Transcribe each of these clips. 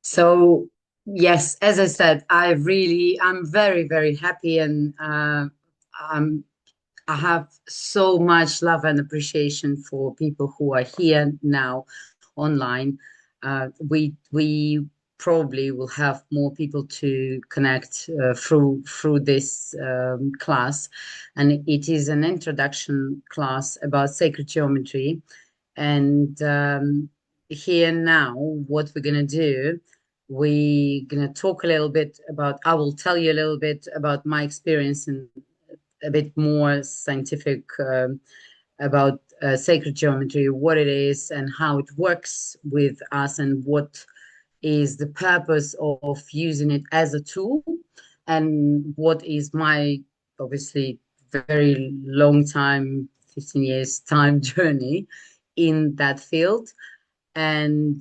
So yes, as I said, I'm very, very happy, and I'm, I have so much love and appreciation for people who are here now online. We probably will have more people to connect through this class, and it is an introduction class about sacred geometry. And here now, what we're going to do, we're going to talk a little bit about, I will tell you a little bit about my experience and a bit more scientific about sacred geometry, what it is and how it works with us, and what is the purpose of using it as a tool, and what is my obviously very long time, 15 years time journey in that field. And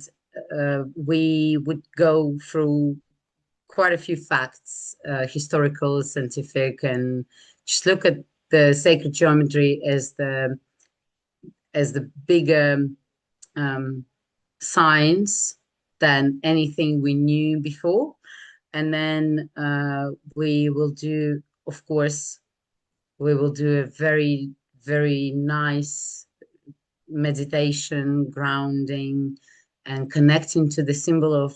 we would go through quite a few facts, historical, scientific, and just look at the sacred geometry as the bigger um, science than anything we knew before. And then we will do, of course, we will do a very, very nice meditation, grounding, and connecting to the symbol of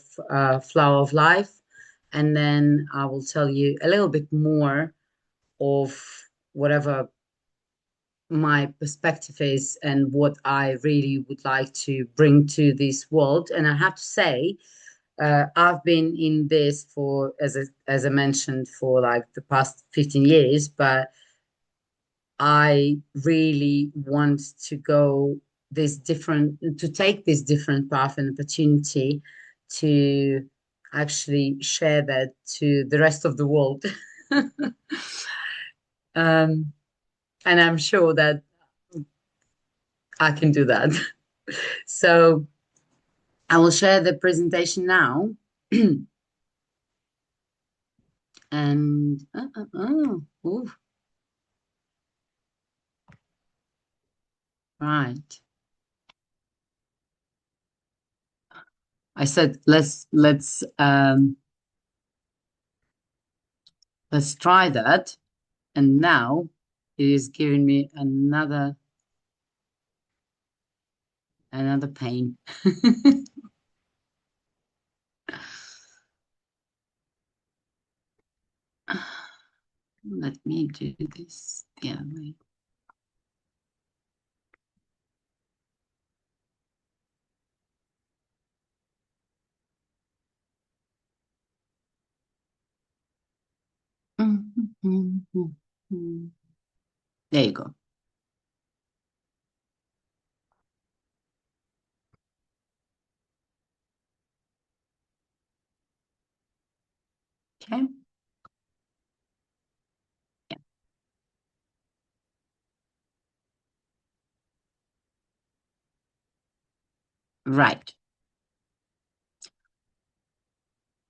flower of life. And then I will tell you a little bit more of whatever my perspective is and what I really would like to bring to this world. And I have to say, I've been in this for, as I mentioned, for like the past 15 years, but I really want to go to take this different path and opportunity to actually share that to the rest of the world. um, and I'm sure that I can do that. So I will share the presentation now. And ooh, right. I said let's try that. And now it is giving me another pain. Let me do this the other way. There you go. Okay. Yeah. Right.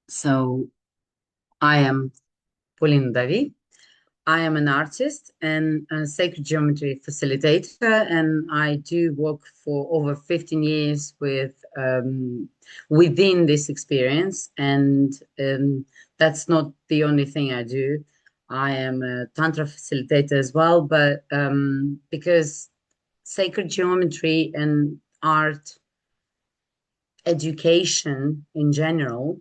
So I am Pauline Davi. I am an artist and a sacred geometry facilitator, and I do work for over 15 years within this experience. And that's not the only thing I do. I am a tantra facilitator as well, but because sacred geometry and art education in general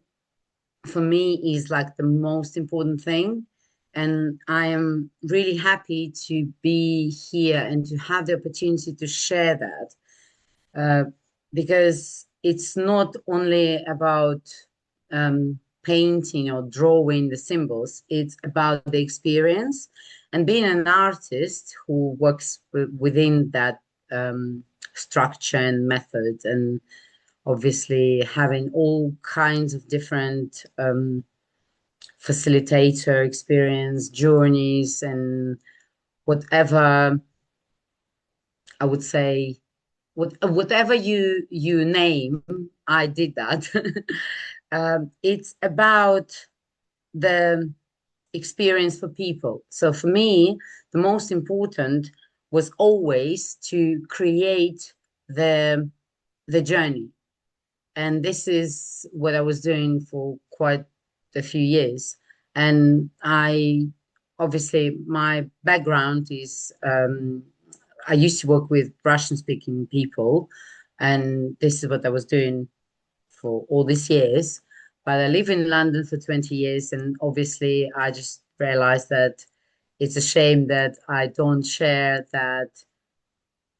for me is like the most important thing. And I am really happy to be here and to have the opportunity to share that, because it's not only about painting or drawing the symbols, it's about the experience. And being an artist who works within that structure and method, and obviously having all kinds of different facilitator experience journeys and whatever I would say, whatever you name, I did that. It's about the experience for people. So for me, the most important was always to create the journey. And this is what I was doing for quite a few years. And I obviously my background is I used to work with Russian speaking people, and this is what I was doing for all these years. But I live in London for 20 years, and obviously I just realized that it's a shame that I don't share that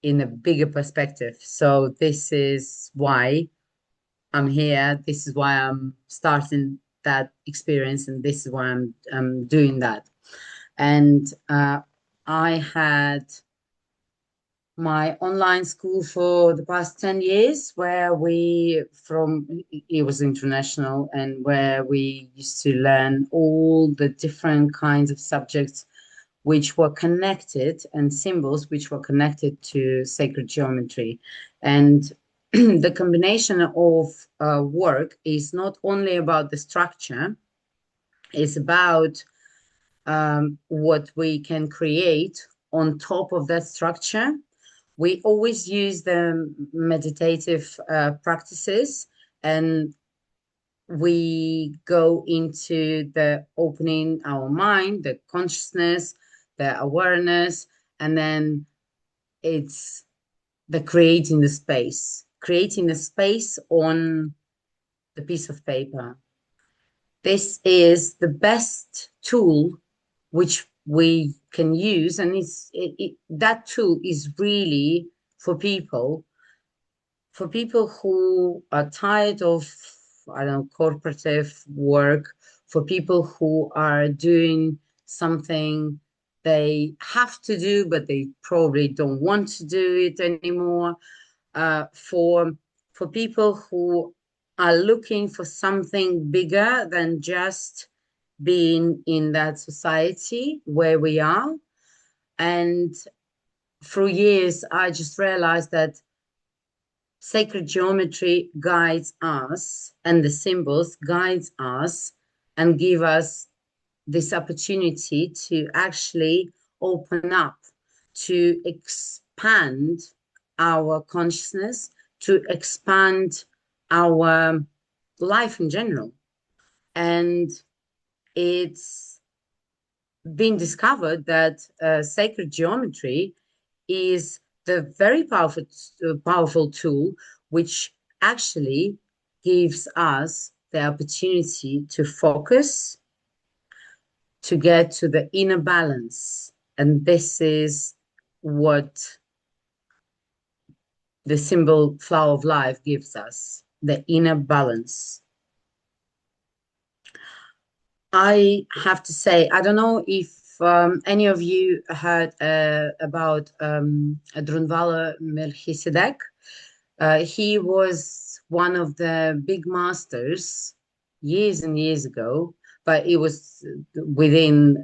in a bigger perspective. So this is why I'm here. This is why I'm starting that experience, and this is why I'm doing that. And I had my online school for the past 10 years where it was international, and where we used to learn all the different kinds of subjects which were connected, and symbols which were connected to sacred geometry. And the combination of work is not only about the structure, it's about what we can create on top of that structure. We always use the meditative practices, and we go into the opening our mind, the consciousness, the awareness, and then it's the creating the space on the piece of paper. This is the best tool which we can use, and that tool is really for people who are tired of, I don't know, corporative work, for people who are doing something they have to do, but they probably don't want to do it anymore, for people who are looking for something bigger than just being in that society where we are. And through years, I just realized that sacred geometry guides us, and the symbols guides us and give us this opportunity to actually open up, to expand our consciousness, to expand our life in general. And it's been discovered that sacred geometry is the very powerful tool which actually gives us the opportunity to focus, to get to the inner balance. And this is what the symbol flower of life gives us, the inner balance. I have to say, I don't know if any of you heard about Drunvalo Melchizedek. He was one of the big masters years and years ago, but it was within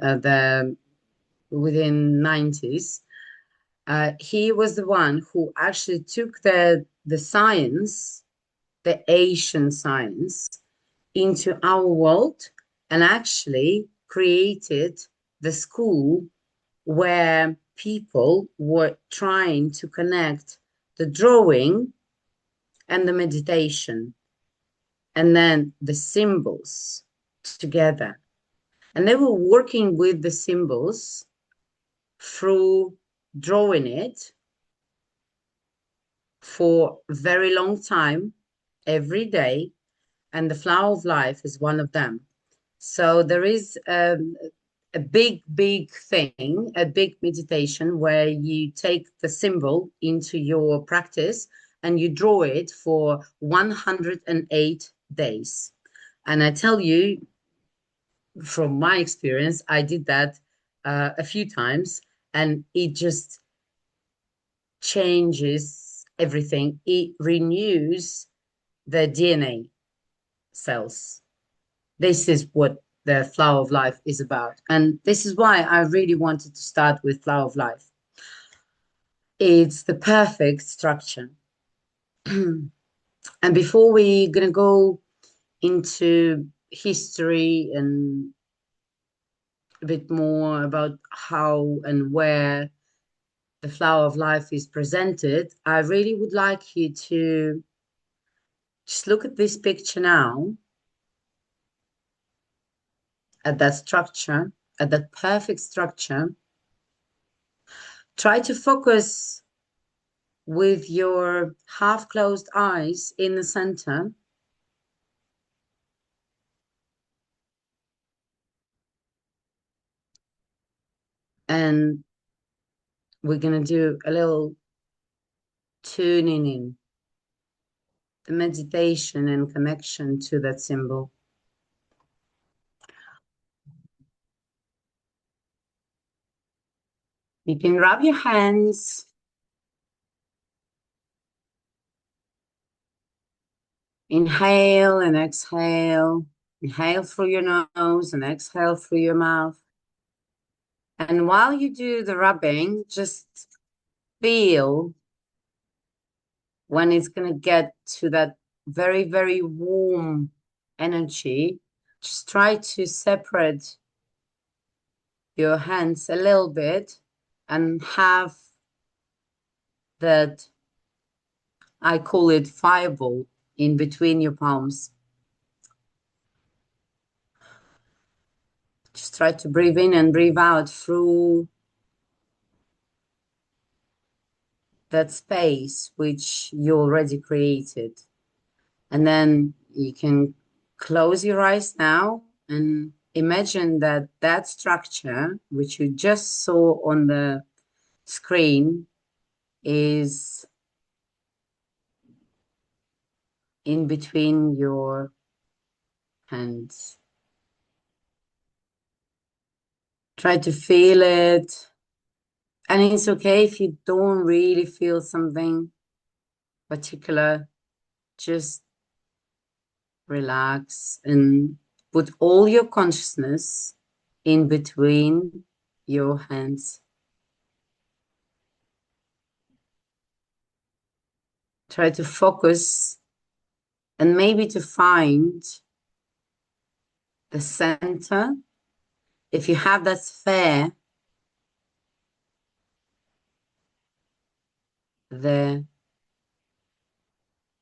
90s. He was the one who actually took the science, the Asian science, into our world, and actually created the school where people were trying to connect the drawing and the meditation, and then the symbols together. And they were working with the symbols through drawing it for a very long time, every day. And the flower of life is one of them. So there is a big thing, a big meditation where you take the symbol into your practice and you draw it for 108 days. And I tell you, from my experience, I did that a few times, and it just changes everything. It renews the DNA cells. This is what the flower of life is about. And this is why I really wanted to start with flower of life. It's the perfect structure. And before we're going to go into history and a bit more about how and where the flower of life is presented, I really would like you to Just look at this picture now, at that structure, at that perfect structure. Try to focus with your half closed eyes in the center. And we're going to do a little tuning in, the meditation and connection to that symbol. You can rub your hands, inhale and exhale, inhale through your nose and exhale through your mouth. And while you do the rubbing, just feel when it's going to get to that very, very warm energy. Just try to separate your hands a little bit and have that, I call it fireball, in between your palms. Just try to breathe in and breathe out through that space which you already created. And then you can close your eyes now and imagine that that structure, which you just saw on the screen, is in between your hands. Try to feel it. And it's okay if you don't really feel something particular. Just relax and put all your consciousness in between your hands. Try to focus and maybe to find the center. If you have that sphere there,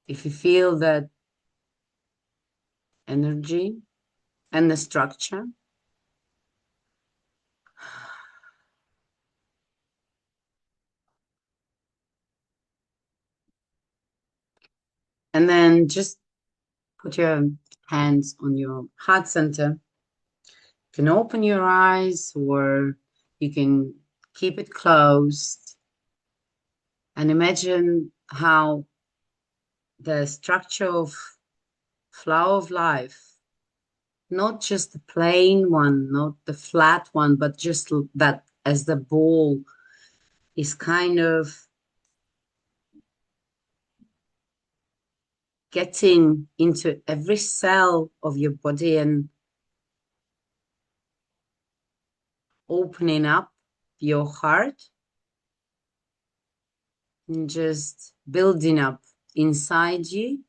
if you feel that energy and the structure, and then just put your hands on your heart center. You can open your eyes or you can keep it closed and imagine how the structure of flower of life, not just the plain one, not the flat one, but just that as the ball is kind of getting into every cell of your body and opening up your heart and just building up inside you.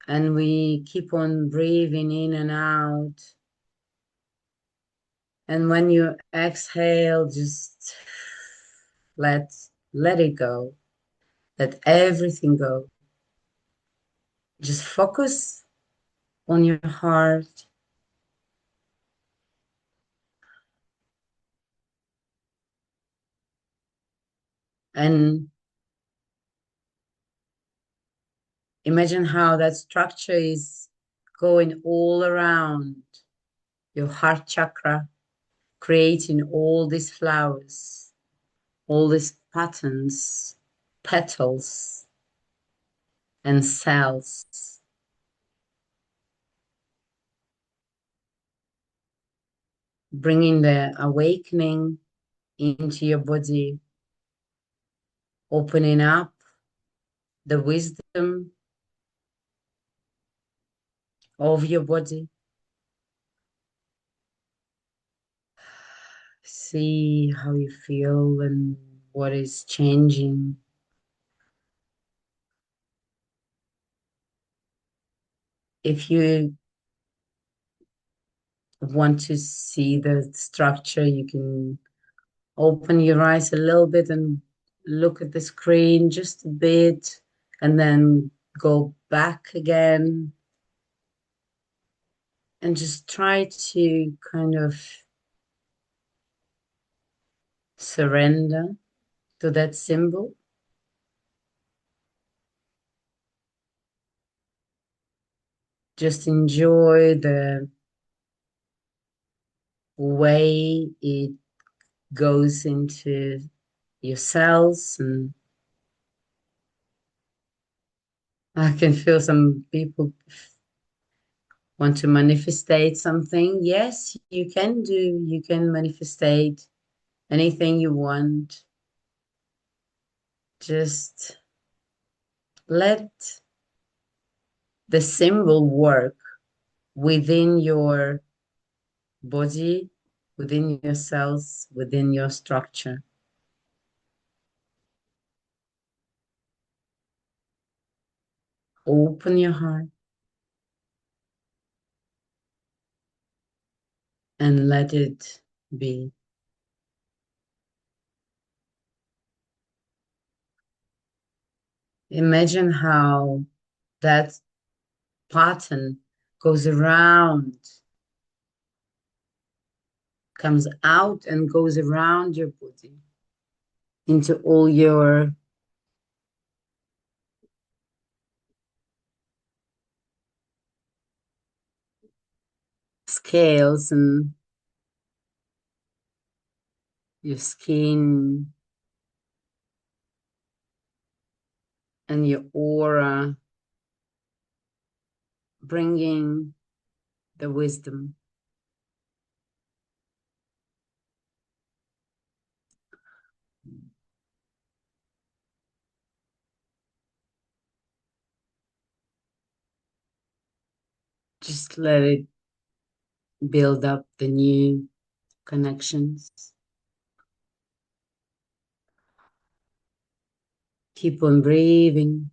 And we keep on breathing in and out. And when you exhale, just let it go. Let everything go. Just focus on your heart. And imagine how that structure is going all around your heart chakra, creating all these flowers, all these patterns, petals, and cells. Bringing the awakening into your body, opening up the wisdom of your body. See how you feel and what is changing. If you want to see the structure, you can open your eyes a little bit and look at the screen just a bit and then go back again and just try to kind of surrender to that symbol. Just enjoy the way it goes into your cells. And I can feel some people want to manifestate something. Yes, you can do. You can manifestate anything you want. Just let the symbol work within your body, within your cells, within your structure. Open your heart and let it be. Imagine how that pattern goes around, comes out and goes around your body into all your scales and your skin and your aura, bringing the wisdom. Just let it build up the new connections. Keep on breathing.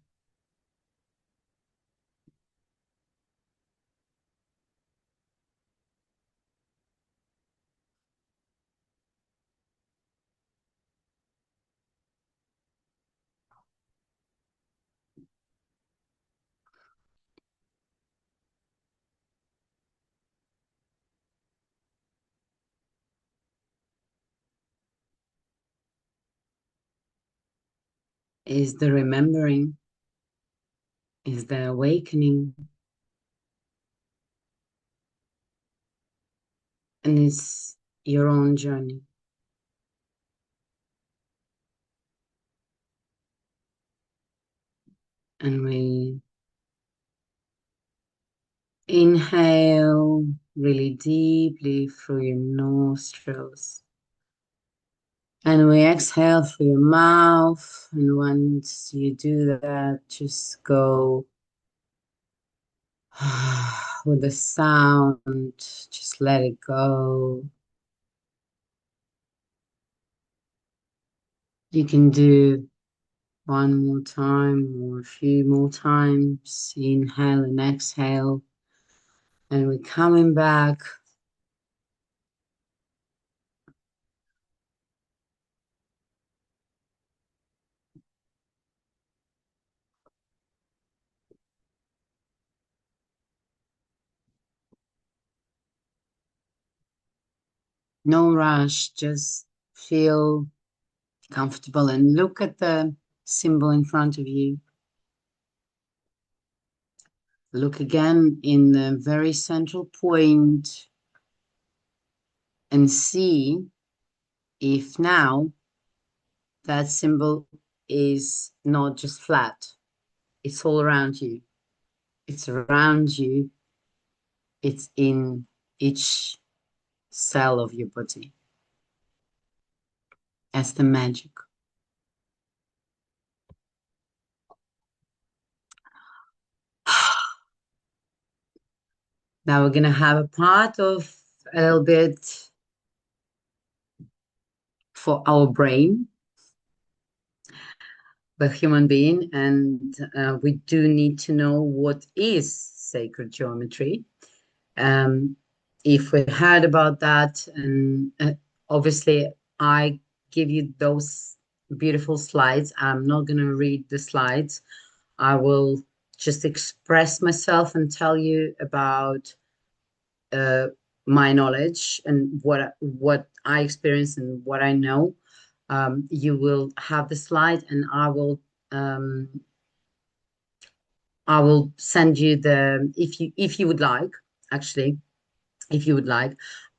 Is the remembering, is the awakening, and it's your own journey. And we inhale really deeply through your nostrils. And we exhale through your mouth. And once you do that, just go with the sound, just let it go. You can do one more time or a few more times. Inhale and exhale. And we're coming back. No rush, just feel comfortable and look at the symbol in front of you. Look again in the very central point and see if now that symbol is not just flat, it's all around you. It's around you, it's in each cell of your body. That's the magic. Now we're going to have a part of a little bit for our brain. We're human being, and we do need to know what is sacred geometry. If we heard about that, and obviously I give you those beautiful slides. I'm not going to read the slides. I will just express myself and tell you about uh, my knowledge and what I experience and what I know. You will have the slide, and um, I will send you the if you would like, actually, if you would like,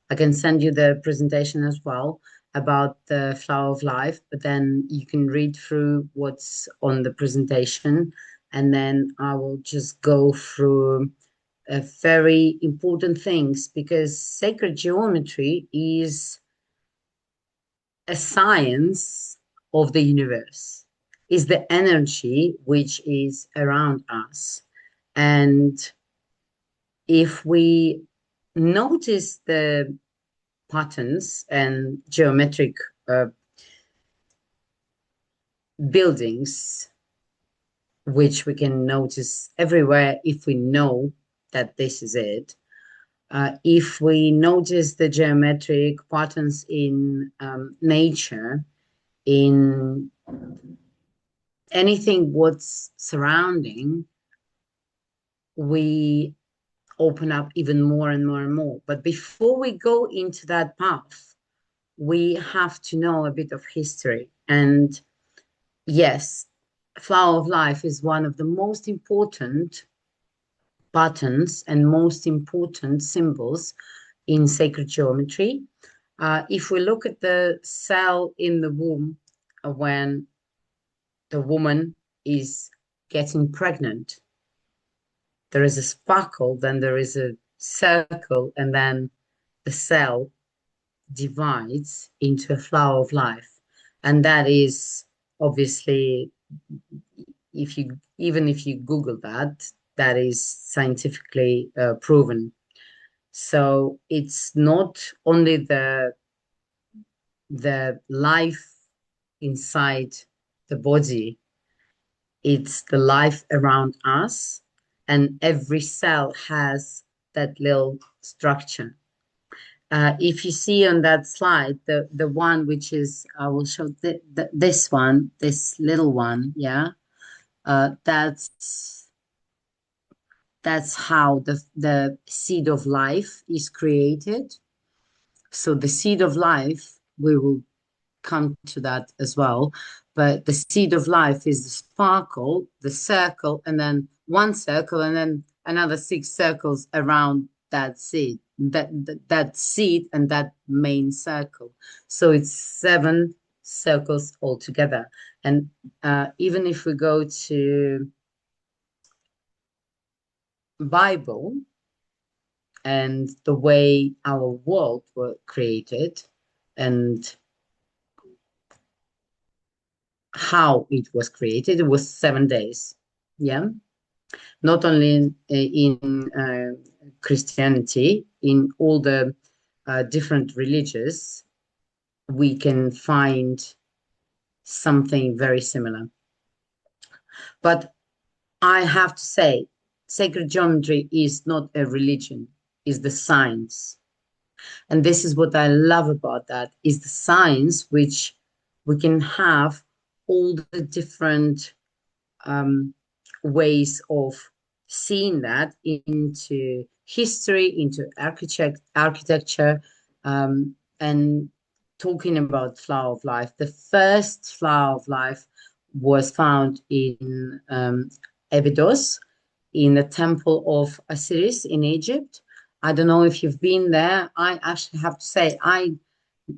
I can send you the presentation as well about the flower of life, but then you can read through what's on the presentation, and then I will just go through very important things because sacred geometry is a science of the universe, is the energy which is around us. And if we notice the patterns and geometric uh, buildings, which we can notice everywhere if we know that this is it. If we notice the geometric patterns in nature, in anything what's surrounding, we open up even more and more and more. But before we go into that path, we have to know a bit of history. And yes, flower of life is one of the most important patterns and most important symbols in sacred geometry. If we look at the cell in the womb, when the woman is getting pregnant, there is a sparkle, then there is a circle, and then the cell divides into a flower of life. And that is obviously, if you even if you Google that, that is scientifically proven. So it's not only the life inside the body, it's the life around us, and every cell has that little structure. If you see on that slide, the one which is, I will show this one, this little one, yeah, that's how the seed of life is created. So the seed of life, we will come to that as well. But the seed of life is the sparkle, the circle, and then one circle, and then another six circles around that seed, that seed and that main circle. So it's seven circles altogether. And even if we go to Bible and the way our world were created and how it was created, it was 7 days. Yeah. Not only in Christianity, in all the different religions, we can find something very similar. But I have to say, sacred geometry is not a religion, is the science. And this is what I love about that, is the science which we can have all the different ways of seeing that into history, into architecture, and talking about flower of life. The first flower of life was found in Abydos, in the temple of Osiris in Egypt. I don't know if you've been there. I actually have to say, I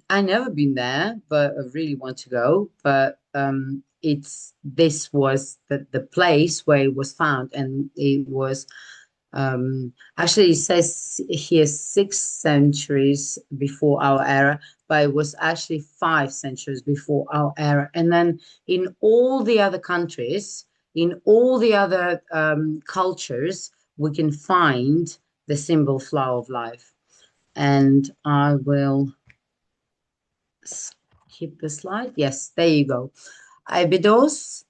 never been there, but I really want to go. But this was the place where it was found, and it was actually, it says here 6 centuries before our era, but it was actually 5 centuries before our era. And then in all the other countries, in all the other cultures, we can find the symbol flower of life. And I will skip the slide. Yes, there you go. Abydos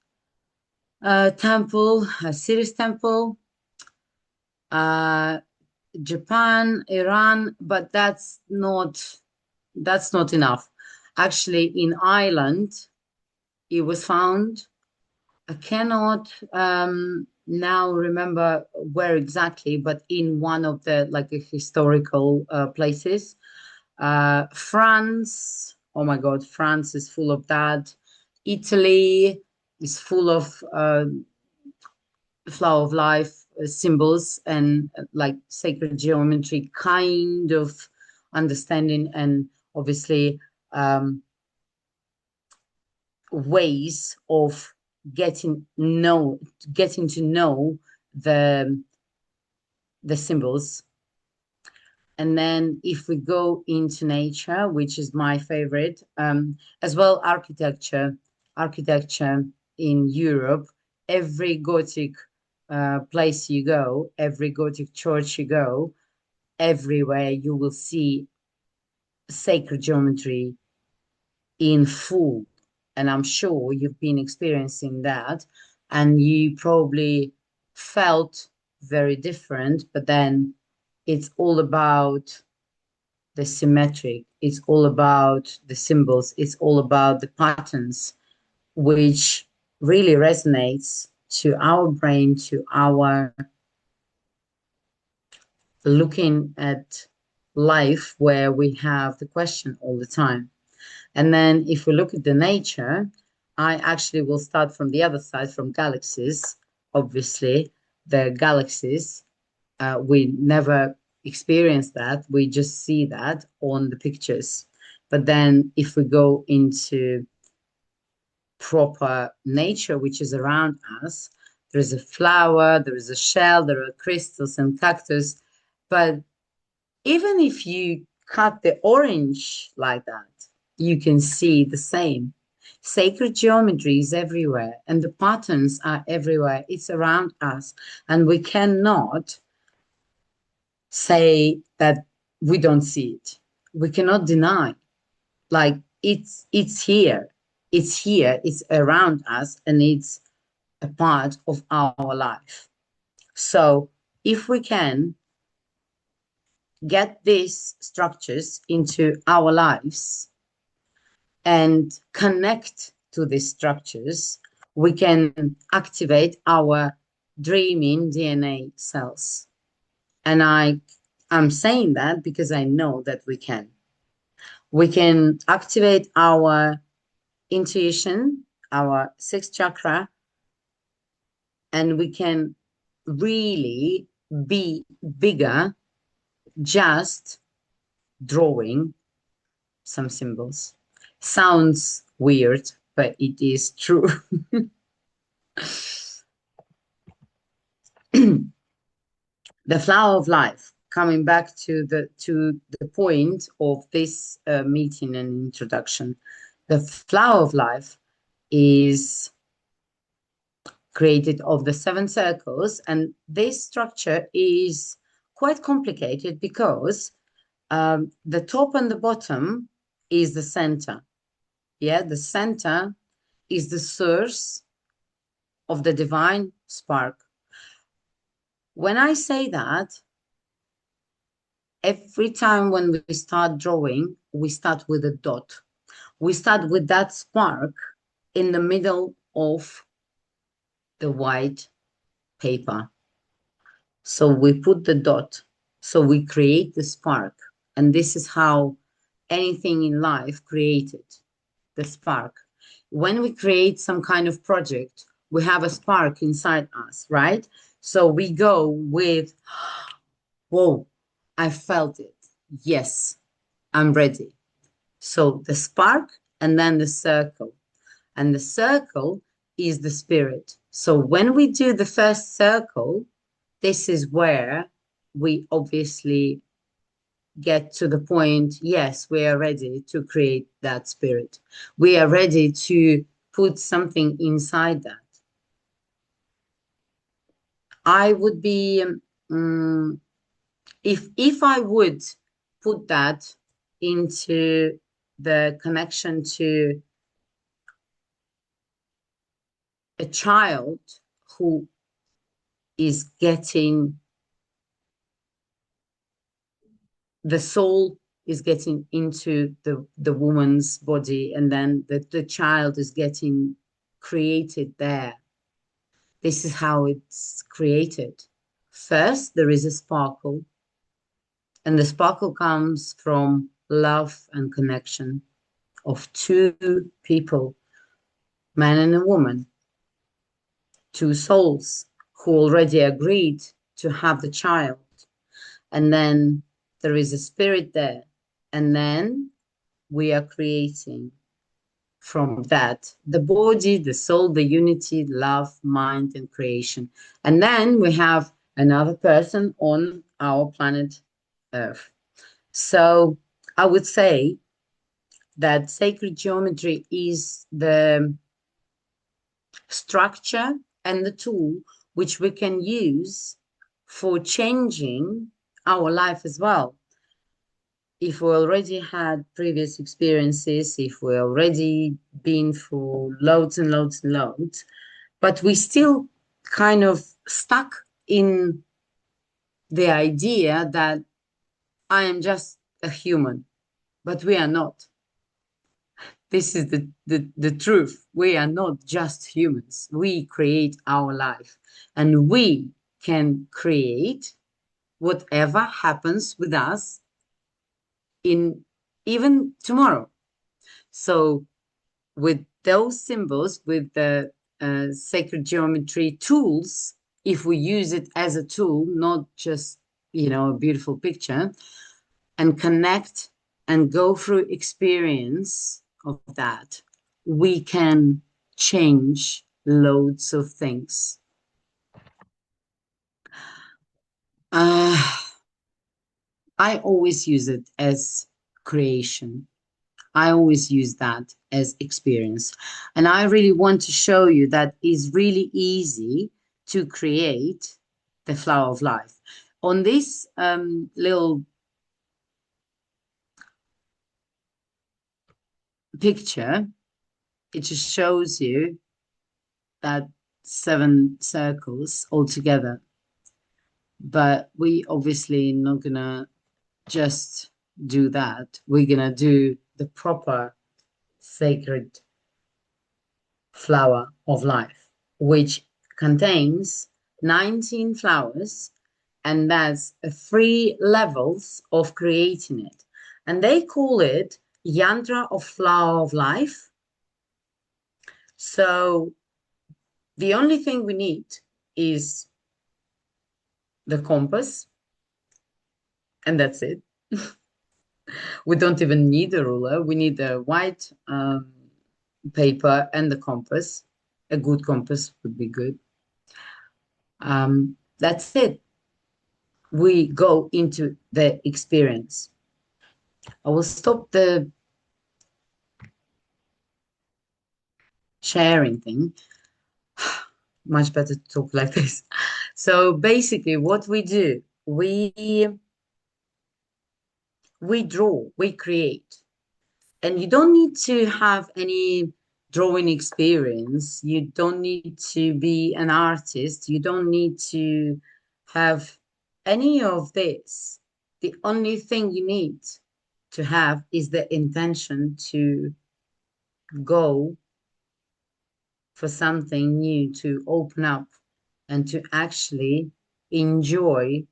temple, Osiris temple, uh, Japan, Iran, but that's not enough. Actually, in Ireland, it was found. I cannot now remember where exactly, but in one of the like historical places. France, oh my God, France is full of that. Italy is full of flower of life symbols and like sacred geometry kind of understanding, and obviously um, ways of getting to know the symbols. And then if we go into nature, which is my favorite, as well architecture in Europe, every Gothic place you go, every Gothic church you go, everywhere you will see sacred geometry in full. And I'm sure you've been experiencing that, and you probably felt very different, but then it's all about the symmetric, it's all about the symbols, it's all about the patterns, which really resonates to our brain, to our looking at life, where we have the question all the time. And then if we look at the nature, I actually will start from the other side, from galaxies. Obviously, the galaxies, we never experience that. We just see that on the pictures. But then if we go into proper nature, which is around us, there is a flower, there is a shell, there are crystals and cactus. But even if you cut the orange like that, you can see the same. Sacred geometry is everywhere, and the patterns are everywhere. It's around us, and we cannot say that we don't see it. We cannot deny. Like it's here. It's here. It's around us, and it's a part of our life. So if we can get these structures into our lives and connect to these structures, we can activate our dreaming DNA cells. And I'm saying that because I know that we can. We can activate our intuition, our sixth chakra, and we can really be bigger just drawing some symbols. Sounds weird, but it is true. The flower of life, coming back to the point of this meeting and introduction, the flower of life is created of the seven circles, and this structure is quite complicated because the top and the bottom is the center. Yeah, the center is the source of the divine spark. When I say that, every time when we start drawing, we start with a dot. We start with that spark in the middle of the white paper. So we put the dot. So we create the spark. And this is how anything in life created, the spark. When we create some kind of project, we have a spark inside us, right? So we go with, whoa, I felt it. Yes, I'm ready. So the spark and then the circle. And the circle is the spirit. So when we do the first circle, this is where we obviously get to the point, yes, we are ready to create that spirit. We are ready to put something inside that. I would be, if I would put that into the connection to a child who is getting the soul is getting into the woman's body, and then the child is getting created there. This is how it's created. First, there is a sparkle, and the sparkle comes from love and connection of two people, man and a woman, two souls who already agreed to have the child. And then there is a spirit there. And then we are creating from that the body, the soul, the unity, love, mind, and creation. And then we have another person on our planet Earth. So I would say that sacred geometry is the structure and the tool which we can use for changing our life as well. If we already had previous experiences, if we already been through loads and loads and loads, but we still kind of stuck in the idea that I am just a human, but we are not. This is the truth. We are not just humans. We create our life, and we can create whatever happens with us in even tomorrow. So with those symbols, with the sacred geometry tools, if we use it as a tool, not just, a beautiful picture, and connect and go through experience of that, we can change loads of things. I always use it as creation. I always use that as experience. And I really want to show you that it's really easy to create the flower of life. On this little picture, it just shows you that 7 circles all together. But we obviously not gonna just do that. We're gonna do the proper sacred flower of life, which contains 19 flowers, and that's 3 levels of creating it. And they call it yantra of flower of life. So the only thing we need is the compass, and that's it. We don't even need a ruler. We need a white paper and the compass. A good compass would be good. That's it. We go into the experience. I will stop the sharing thing. Much better to talk like this. So basically what we do, we draw, we create. And you don't need to have any drawing experience. You don't need to be an artist. You don't need to have any of this. The only thing you need to have is the intention to go for something new, to open up and to actually enjoy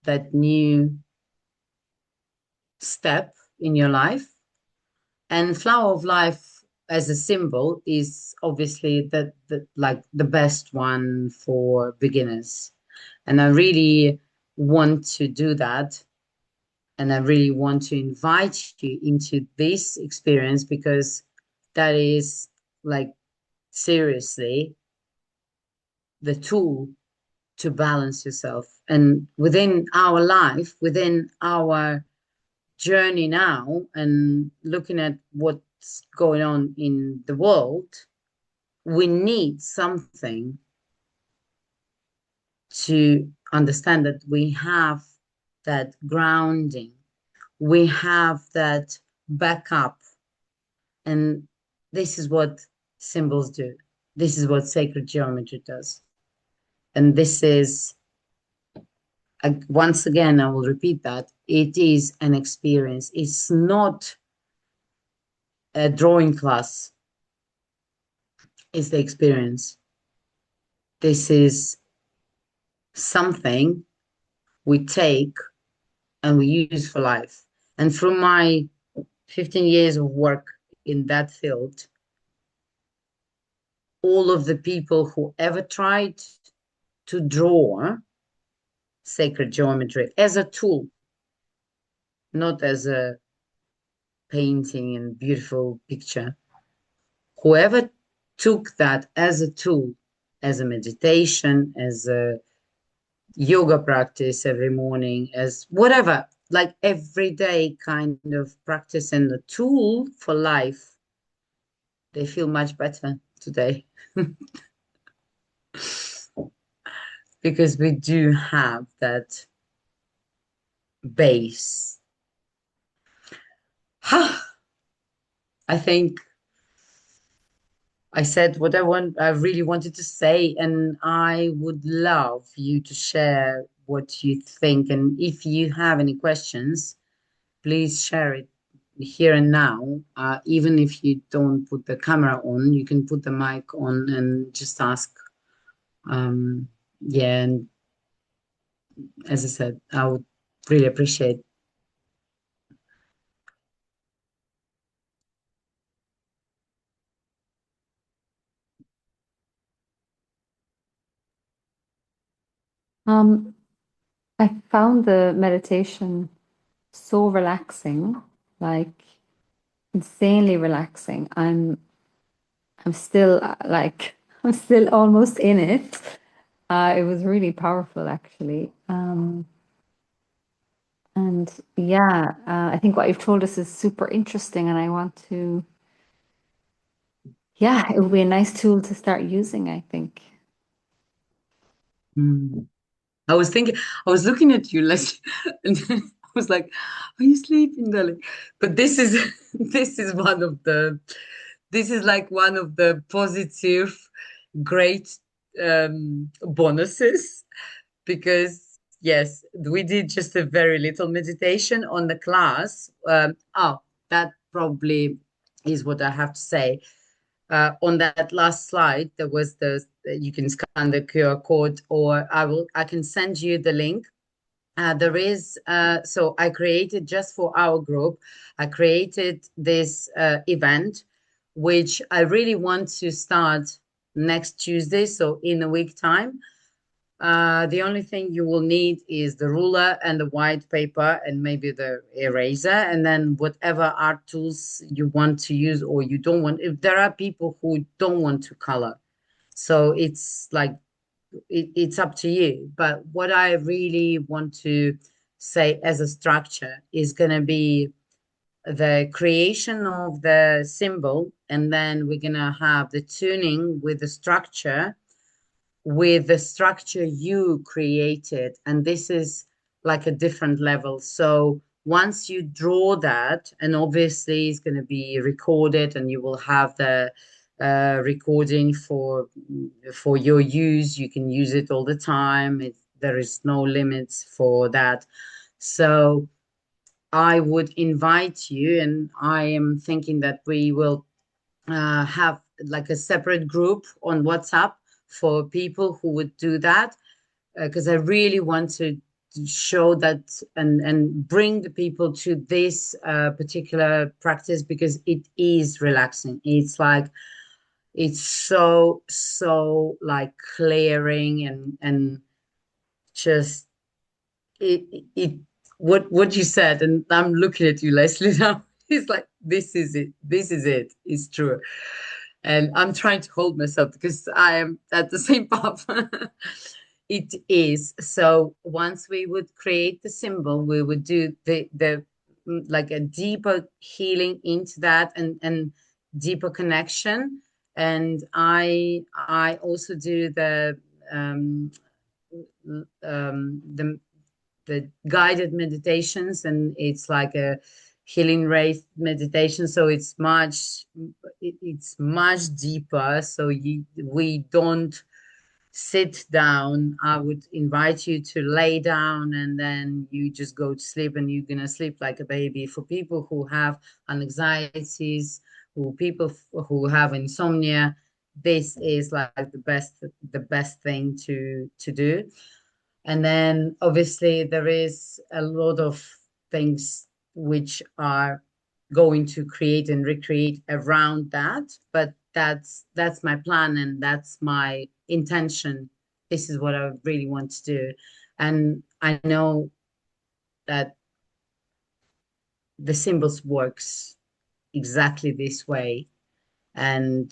that new step in your life. And flower of life as a symbol is obviously the best one for beginners. And I really want to do that. And I really want to invite you into this experience, because that is like seriously the tool to balance yourself. And within our life, within our journey now, and looking at what's going on in the world, we need something to understand that we have that grounding, we have that backup. And this is what symbols do. This is what sacred geometry does. And this is once again, I will repeat that it is an experience. It's not a drawing class, it's the experience. This is something we take and we use for life. And through my 15 years of work in that field, all of the people who ever tried to draw sacred geometry as a tool, not as a painting and beautiful picture, whoever took that as a tool, as a meditation, as a yoga practice every morning, as whatever, like everyday kind of practice and a tool for life, they feel much better today because we do have that base. I think I said what I really wanted to say, and I would love you to share what you think. And if you have any questions, please share it here and now. Even if you don't put the camera on, you can put the mic on and just ask. Um, yeah, and as I said, I would really appreciate. Um, I found the meditation so relaxing, like insanely relaxing. I'm still like I'm still almost in it. It was really powerful, actually. And yeah, I think what you've told us is super interesting, and I want to. Yeah, it would be a nice tool to start using, I think. Mm. I was thinking, I was looking at you, Leslie, and I was like, "Are you sleeping, darling?" But this is this is one of the this is like one of the positive, great bonuses because yes, we did just a very little meditation on the class. Oh, that probably is what I have to say. On that last slide, there was the you can scan the QR code, or I can send you the link. There is so I created just for our group. I created this event, which I really want to start next Tuesday, so in a week time. The only thing you will need is the ruler and the white paper and maybe the eraser, and then whatever art tools you want to use or you don't want. If there are people who don't want to color, so it's like it's up to you. But what I really want to say as a structure is going to be the creation of the symbol, and then we're going to have the tuning with the structure you created. And this is like a different level. So once you draw that, and obviously it's going to be recorded and you will have the recording for your use. You can use it all the time. There is no limits for that. So I would invite you, and I am thinking that we will have like a separate group on WhatsApp for people who would do that because I really want to show that and bring the people to this particular practice because it is relaxing. It's like it's so like clearing and just it what you said, and I'm looking at you, Leslie, now. It's like this is it, it's true. And I'm trying to hold myself because I am at the same path. It is. So once we would create the symbol, we would do the like a deeper healing into that and deeper connection. And I also do um the the guided meditations, and it's like a healing rate meditation, so it's much deeper, so we don't sit down, I would invite you to lay down and then you just go to sleep and you're gonna sleep like a baby. For people who have anxieties, who have insomnia, this is like the best thing to do. And then obviously there is a lot of things which are going to create and recreate around that, but that's my plan and that's my intention. This is what I really want to do. And I know that the symbols works exactly this way. And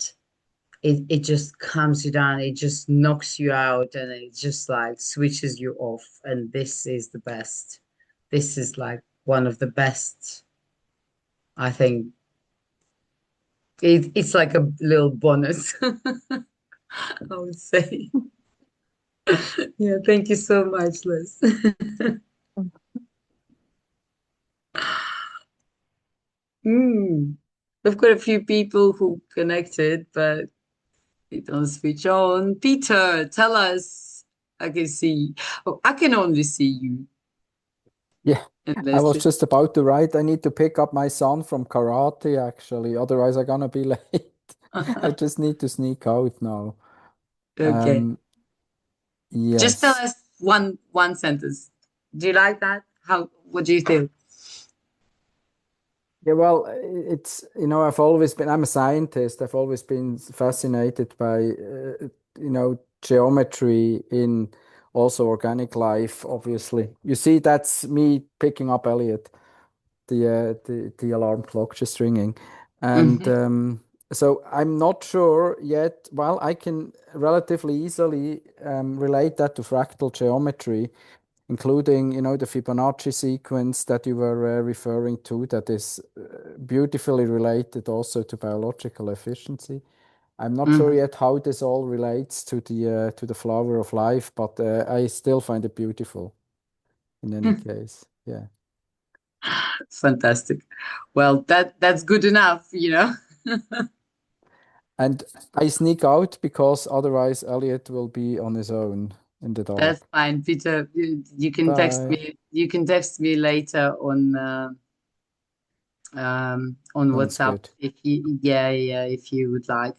it just calms you down, it just knocks you out, and it just like switches you off. And this is the best. This is like one of the best, I think. It's like a little bonus, I would say. Yeah, thank you so much, Liz. Mm. We've got a few people who connected, but they don't switch on. Peter, tell us. I can see. Oh, I can only see you Yeah, and I was Leslie. just about to write. I need to pick up my son from karate, actually. Otherwise, I'm gonna be late. I just need to sneak out now. Okay. Um, Just tell yes. us one sentence. Do you like that? What do you think? Yeah, well, it's, I've always been, I'm a scientist. I've always been fascinated by, geometry in also organic life, obviously. You see, that's me picking up Elliot, the alarm clock just ringing. And Hmm. so I'm not sure yet. Well, I can relatively easily relate that to fractal geometry, including, the Fibonacci sequence that you were referring to, that is beautifully related also to biological efficiency. I'm not sure Hmm. yet how this all relates to the flower of life, but I still find it beautiful in any case. Yeah. Fantastic. Well, that's good enough. And I sneak out because otherwise Elliot will be on his own in the That's dark. fine, Peter. You can text Bye. me. You can text me later on Sounds WhatsApp good. if you, yeah, yeah, if you would like.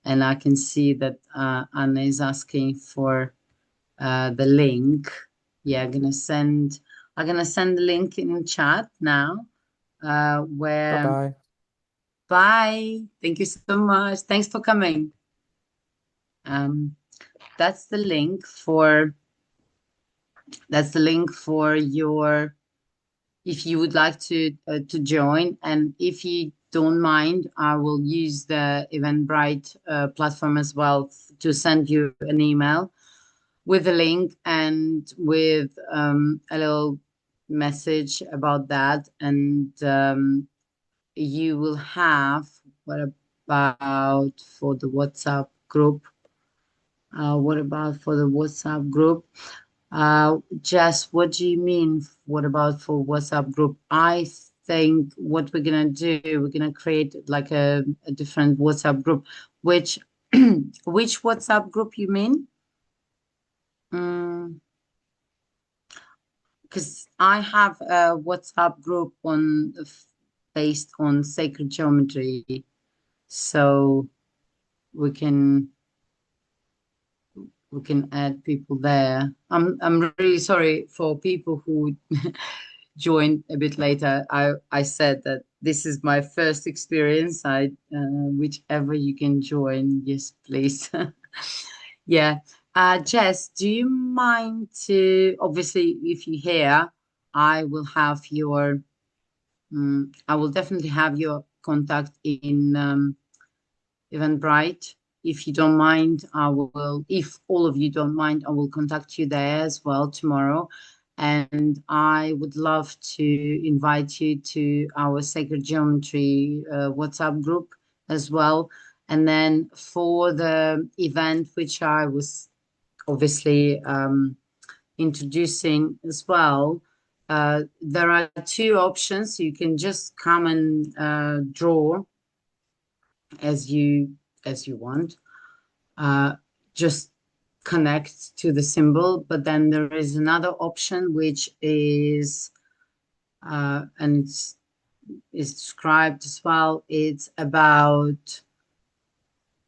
And I can see that Anna is asking for the link. Yeah, I'm gonna send the link in the chat now. Bye Where bye. Bye. Thank you so much. Thanks for coming. Um, that's the link for your, if you would like to join, and if you don't mind, I will use the Eventbrite platform as well to send you an email with a link and with a little message about that. And you will have, what about for the WhatsApp group? What about for the WhatsApp group? Jess, what do you mean? What about for WhatsApp group? I think what we're gonna do, we're gonna create like a different WhatsApp group. Which which WhatsApp group you mean? Because I have a WhatsApp group based on sacred geometry, so we can we can add people there. I'm really sorry for people who joined a bit later. I said that this is my first experience. Whichever you can join, yes, please. Yeah. Jess, do you mind to, obviously, if you're here, I will have your I will definitely have your contact in Eventbrite. If you don't mind, if all of you don't mind, I will contact you there as well tomorrow. And I would love to invite you to our Sacred Geometry WhatsApp group as well. And then for the event, which I was obviously introducing as well, there are two options. You can just come and draw as you want. Uh, just connect to the symbol. But then there is another option, which is, and it's described as well. It's about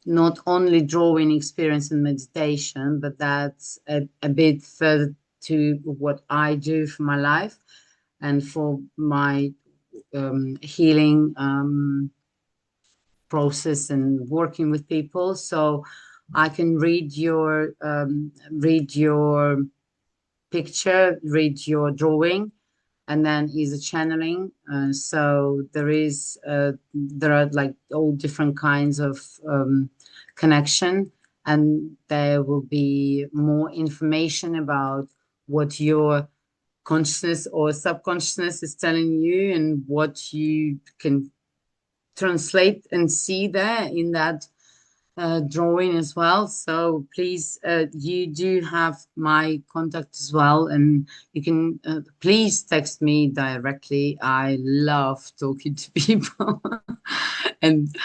not only drawing experience and meditation, but that's a bit further to what I do for my life and for my healing process and working with people. So I can read your picture, read your drawing, and then is a channeling. So there are like all different kinds of connection, and there will be more information about what your consciousness or subconsciousness is telling you and what you can translate and see there in that drawing as well. So please, you do have my contact as well, and you can please text me directly. I love talking to people and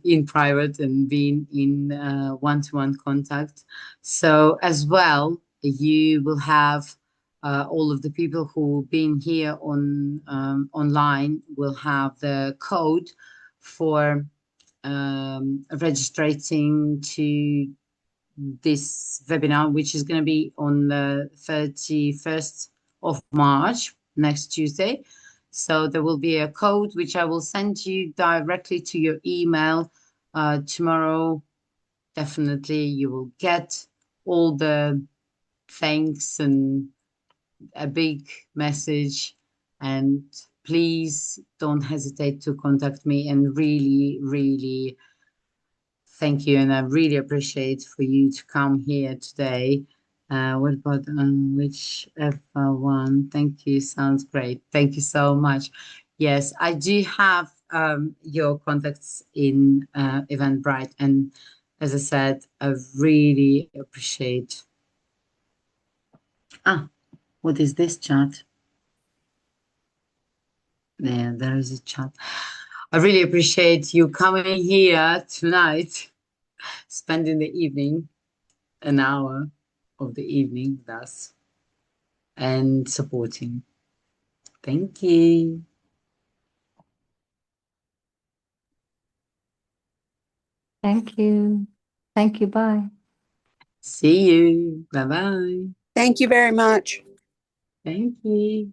in private and being in one-to-one contact. So as well, you will have all of the people who've been here on online will have the code for registering to this webinar, which is going to be on the 31st of March, next Tuesday. So there will be a code which I will send you directly to your email tomorrow. Definitely you will get all the thanks and a big message, and please don't hesitate to contact me, and really thank you, and I really appreciate for you to come here today. What about whichever one? Thank you, sounds great. Thank you so much. Yes, I do have your contacts in Eventbrite, and as I said, I really appreciate. What is this chat? There is a chat. I really appreciate you coming here tonight, spending the evening, an hour of the evening with us, and supporting. Thank you. Thank you. Thank you. Bye. See you. Bye-bye. Thank you very much. Thank you.